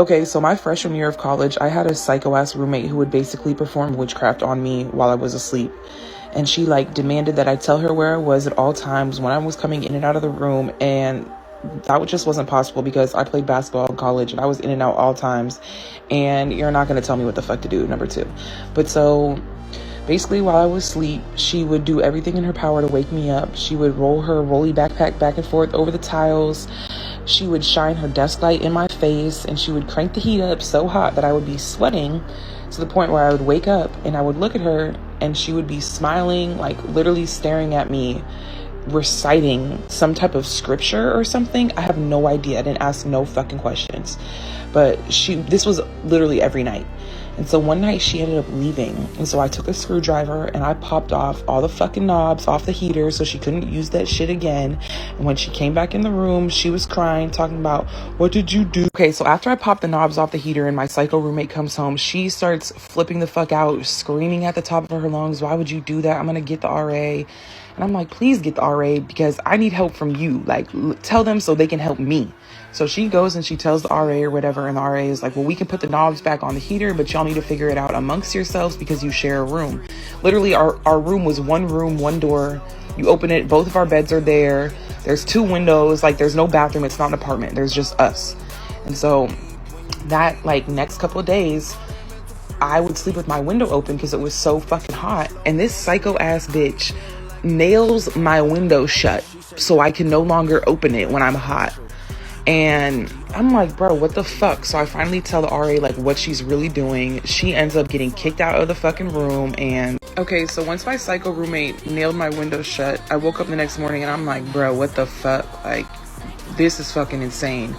Okay, so my freshman year of college, I had a psycho-ass roommate who would basically perform witchcraft on me while I was asleep. And she like demanded that I tell her where I was at all times when I was coming in and out of the room. And that just wasn't possible because I played basketball in college and I was in and out all times. And you're not going to tell me what the fuck to do, number two. But so basically, while I was asleep, she would do everything in her power to wake me up. She would roll her rolly backpack back and forth over the tiles. She would shine her desk light in my face, and she would crank the heat up so hot that I would be sweating to the point where I would wake up and I would look at her and she would be smiling, like literally staring at me, reciting some type of scripture or something. I have no idea. I didn't ask no fucking questions. But this was literally every night. And so one night she ended up leaving. And so I took a screwdriver and I popped off all the fucking knobs off the heater so she couldn't use that shit again. And when she came back in the room, she was crying, talking about, what did you do? Okay, so after I popped the knobs off the heater and my psycho roommate comes home, she starts flipping the fuck out, screaming at the top of her lungs, why would you do that? I'm gonna get the RA. And I'm like, please get the RA because I need help from you. Like, tell them so they can help me. So she goes and she tells the RA or whatever, and the RA is like, well, we can put the knobs back on the heater, but y'all need to figure it out amongst yourselves because you share a room. Literally, our room was one room, one door. You open it, both of our beds are there. There's 2 windows, like there's no bathroom. It's not an apartment. There's just us. And so that like next couple of days, I would sleep with my window open because it was so fucking hot. And this psycho ass bitch nails my window shut so I can no longer open it when I'm hot. And I'm like, bro, what the fuck? So I finally tell the RA like what she's really doing. She ends up getting kicked out of the fucking room. And okay, so once my psycho roommate nailed my window shut, I woke up the next morning and I'm like, bro, what the fuck? Like, this is fucking insane.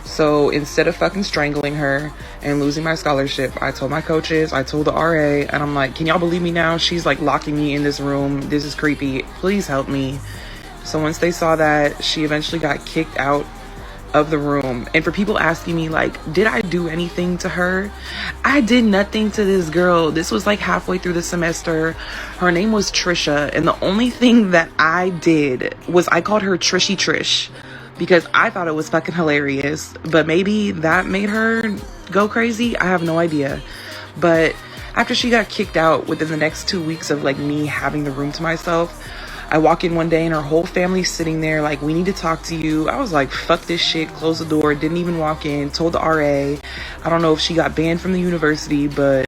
So instead of fucking strangling her and losing my scholarship, I told my coaches, I told the RA, and I'm like, can y'all believe me now? She's like locking me in this room. This is creepy. Please help me. So once they saw that, she eventually got kicked out of the room. And for people asking me like, did I do anything to her? I did nothing to this girl. This was like halfway through the semester. Her name was Trisha, and the only thing that I did was I called her Trishy Trish because I thought it was fucking hilarious. But maybe that made her go crazy. I have no idea. But after she got kicked out, within the next 2 weeks of like me having the room to myself, I walk in one day and her whole family's sitting there like, we need to talk to you. I was like, fuck this shit, closed the door, didn't even walk in, told the RA. I don't know if she got banned from the university, but